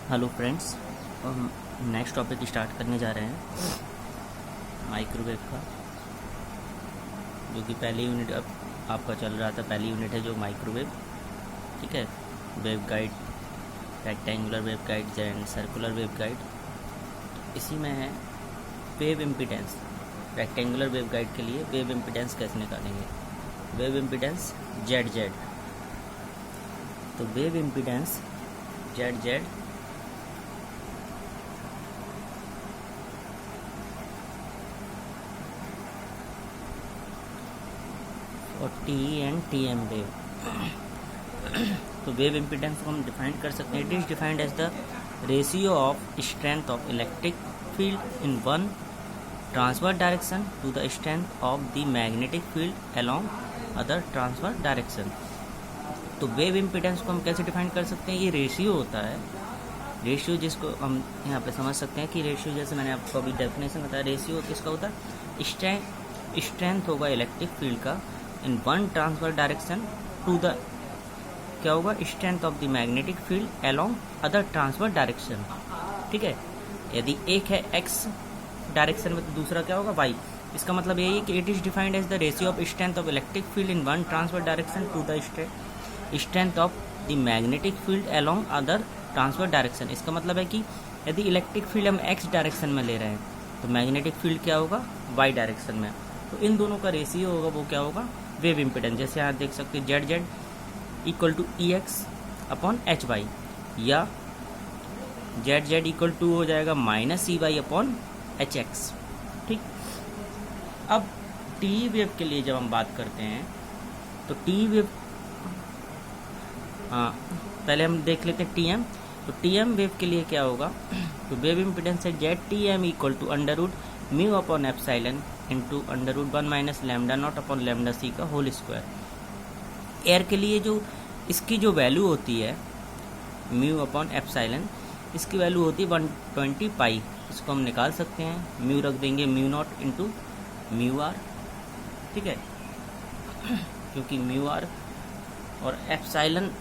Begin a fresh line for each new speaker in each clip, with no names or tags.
Hello friends, हम next topic start करने जा रहे हैं माइक्रोवेव का, जो कि पहली यूनिट अब आपका चल रहा था। पहली यूनिट है जो माइक्रोवेव, ठीक है। Wave guide, rectangular wave guide and circular wave guide. इसी में है wave impedance. Rectangular wave guide के लिए वेव इम्पीडेंस कैसे निकालेंगे? Wave impedance Z Z. तो वेव इम्पीडेंस जेड जेड और T and T M wave. तो वेव इम्पीडेंस को हम डिफाइन कर सकते हैं। It is defined as the ratio of strength of electric field in one transverse direction to the strength of the magnetic field along other transverse direction. तो wave impedance को हम कैसे define कर सकते हैं? ये रेशियो होता है। रेशियो जिसको हम यहाँ पे समझ सकते हैं कि रेशियो, जैसे मैंने आपको अभी डेफिनेशन बताया, रेशियो किसका होता है? स्ट्रेंथ होगा इलेक्ट्रिक फील्ड का in one transfer direction to the, क्या होगा? Strength of the magnetic field along other transfer direction, ठीक है। यदि एक है एक्स डायरेक्शन में तो दूसरा क्या होगा? वाई। इसका मतलब यही है कि it is defined as the ratio of strength of electric field in one transfer direction to the strength of the magnetic field along other transfer direction. इसका मतलब है कि यदि इलेक्ट्रिक फील्ड हम एक्स डायरेक्शन में ले रहे हैं तो मैग्नेटिक फील्ड क्या होगा? वाई डायरेक्शन में। तो इन दोनों का रेशियो होगा, वो क्या होगा? Wave impedance. जैसे यहाँ देख सकते हैं Z Z equal to E X upon H Y, या जेड जेड इक्वल टू हो जाएगा minus E Y upon H X, ठीक। अब टी वेव के लिए जब हम बात करते हैं तो टी वेव, हाँ पहले हम देख लेते हैं टी एम। तो टी एम वेव के लिए क्या होगा? तो वेव इम्पीडेंस है Z T M equal to under root mu upon epsilon into under root 1 minus lambda not upon lambda C का होल स्क्वायर। एयर के लिए जो इसकी जो वैल्यू होती है म्यू अपॉन एप्सिलॉन, इसकी वैल्यू होती है 120 पाई। इसको हम निकाल सकते हैं। म्यू रख देंगे mu naught into mu R, ठीक है, क्योंकि म्यू आर और एप्सिलॉन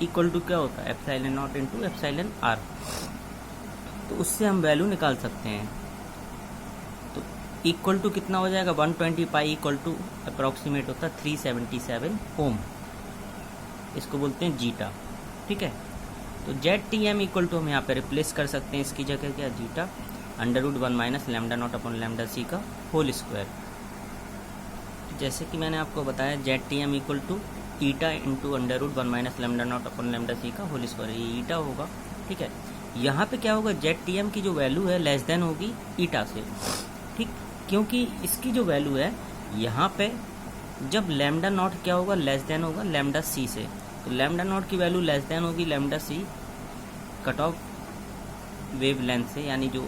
इक्वल टू क्या होता है? Epsilon naught into epsilon R. तो उससे हम वैल्यू निकाल सकते हैं। तो इक्वल टू कितना हो जाएगा? 120 पाई इक्वल टू अप्रॉक्सीमेट होता है 377 ओम। इसको बोलते हैं जीटा, ठीक है। तो Z T M equal to हम यहाँ पे रिप्लेस कर सकते हैं, इसकी जगह क्या? Zeta under root 1 minus lambda not upon lambda C का होल स्क्वायर। जैसे कि मैंने आपको बताया Z T M equal to eta into under root 1 minus lambda not upon lambda C का होल स्क्वायर, ये ईटा होगा, ठीक है। यहाँ पे क्या होगा? जेड टी एम की जो वैल्यू है लेस देन होगी ईटा से, ठीक, क्योंकि इसकी जो वैल्यू है यहाँ पे जब लैम्डा नॉट क्या होगा? लेस देन होगा लैम्डा सी से। तो लैम्डा नॉट की वैल्यू लेस देन होगी लैम्डा सी कट ऑफ वेव लेंथ से, यानी जो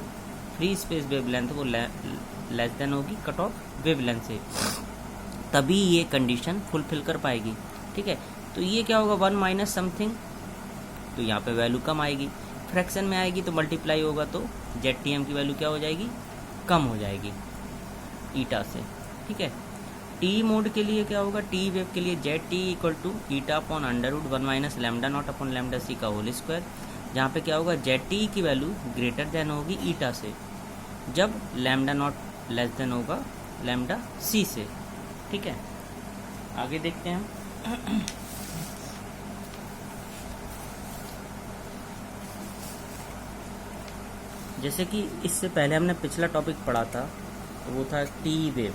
फ्री स्पेस वेव लेंथ वो लेस देन होगी कट ऑफ वेव लेंथ से, तभी ये कंडीशन फुलफिल कर पाएगी, ठीक है। तो ये क्या होगा? 1 माइनस समथिंग, तो यहाँ पे वैल्यू कम आएगी। फ्रैक्शन में आएगी तो मल्टीप्लाई होगा, तो जेड टी एम की वैल्यू क्या हो जाएगी? कम हो जाएगी ईटा से, ठीक है। टी मोड के लिए क्या होगा? टी वेव के लिए Z T equal to eta upon under root 1 minus lambda not upon lambda C का होल स्क्वायर, जहाँ पे क्या होगा? जेड टी की वैल्यू ग्रेटर देन होगी ईटा से, जब लैम्डा नॉट लेस देन होगा लैम्डा सी से, ठीक है। आगे देखते हैं हम। जैसे कि इससे पहले हमने पिछला टॉपिक पढ़ा था, तो वो था टी वेव,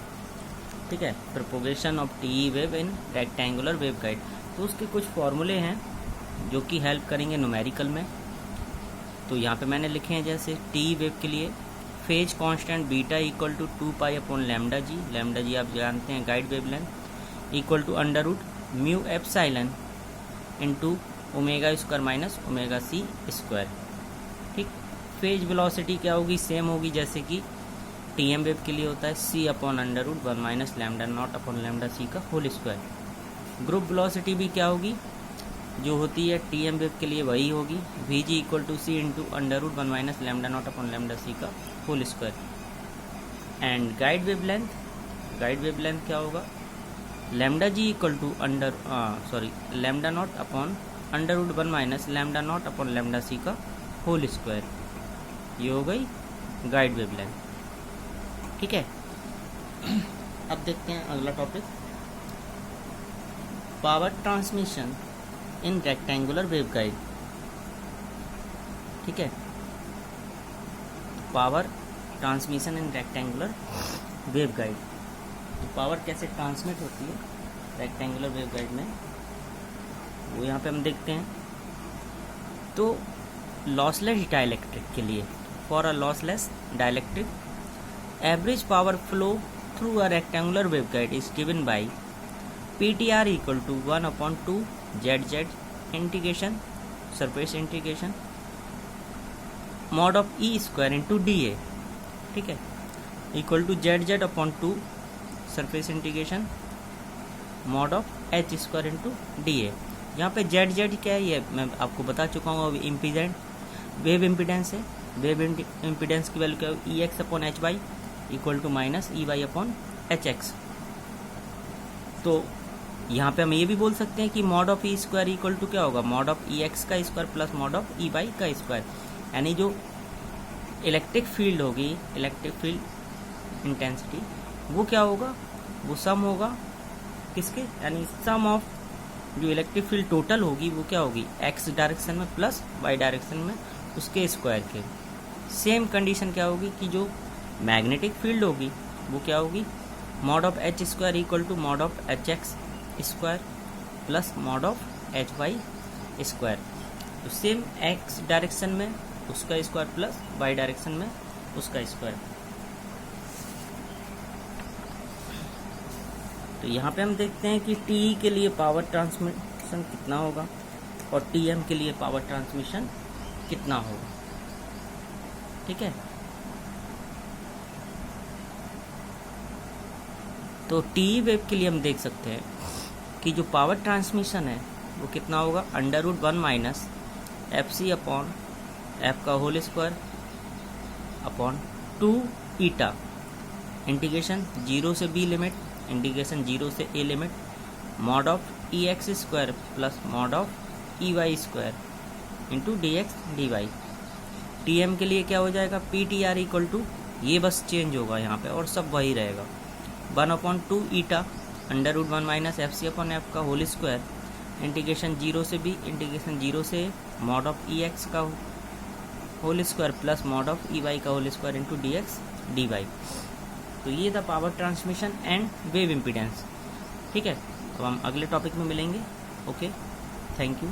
ठीक है, propagation of T wave in rectangular wave guide. तो उसके कुछ फॉर्मूले हैं जो कि हेल्प करेंगे न्यूमेरिकल में। तो यहाँ पे मैंने लिखे हैं, जैसे टी वेव के लिए phase constant beta equal to 2 pi upon lambda G. Lambda G आप जानते हैं guide wavelength, equal to under root mu epsilon into omega square minus omega C square, ठीक। फेज वेलोसिटी क्या होगी? Same होगी जैसे कि टी एम वेव के लिए होता है C upon under root 1 minus lambda not upon lambda C का होल स्क्वायर। ग्रुप वेलोसिटी भी क्या होगी? जो होती है टी एम वेव के लिए वही होगी, V G equal to C into under root 1 minus lambda not upon lambda C का whole square. And guide wavelength क्या होगा? Lambda G equal to lambda not upon under root 1 minus lambda not upon lambda C का whole square, ये हो गई guide wavelength. ठीक है, अब देखते हैं अगला topic, power transmission in rectangular waveguide. ठीक है, power transmission in rectangular waveguide, तो पावर कैसे ट्रांसमिट होती है रेक्टेंगुलर वेवगाइड में, वो यहाँ पे हम देखते हैं। तो लॉसलेस डाइलेक्ट्रिक के लिए, for a lossless dielectric, average power flow through a rectangular waveguide is given by PTR equal to 1/2 ZZ integration surface integration mod of E square into DA। ठीक है, equal to ZZ/2 surface integration mod of H square into DA। यहाँ पे ZZ क्या है, ये मैं आपको बता चुका हूँ, इम्पीडेंट वेव इम्पीडेंस है। वेव इम्पीडेंस की वैल्यू क्या है, EX/HY equal to minus EY/HX। तो यहाँ पे हम ये भी बोल सकते हैं कि mod of E square equal to क्या होगा, मॉड ऑफ EX का square plus mod of EY का स्क्वायर, यानी जो इलेक्ट्रिक फील्ड होगी, इलेक्ट्रिक फील्ड इंटेंसिटी, वो क्या होगा, वो सम होगा किसके, यानी सम ऑफ जो इलेक्ट्रिक फील्ड टोटल होगी वो क्या होगी, एक्स डायरेक्शन में प्लस वाई डायरेक्शन में उसके स्क्वायर के। सेम कंडीशन क्या होगी कि जो मैग्नेटिक फील्ड होगी वो क्या होगी, mod of H square equal to mod of HX square plus mod of HY square. तो सेम एक्स डायरेक्शन में उसका स्क्वायर प्लस वाई डायरेक्शन में उसका स्क्वायर। तो यहाँ पे हम देखते हैं कि TE के लिए पावर ट्रांसमिशन कितना होगा और TM के लिए पावर ट्रांसमिशन कितना होगा। ठीक है, तो TE वेव के लिए हम देख सकते हैं कि जो पावर ट्रांसमिशन है वो कितना होगा, √1 माइनस FC अपॉन F का होल स्क्वायर अपॉन 2 ईटा इंटीग्रेशन 0 से B लिमिट इंटीग्रेशन 0 से A limit mod of EX square plus mod of EY square into DX DY। TM के लिए क्या हो जाएगा, PTR इक्वल टू, ये बस चेंज होगा यहाँ पे और सब वही रहेगा, 1/2 eta √1 minus FC upon F का होल स्क्वायर इंटीग्रेशन 0 से B इंटीग्रेशन 0 से मॉड ऑफ EX का whole square plus mod of EY का whole square into DX DY। तो ये था power transmission and wave impedance. ठीक है, अब हम अगले टॉपिक में मिलेंगे। Okay, thank you.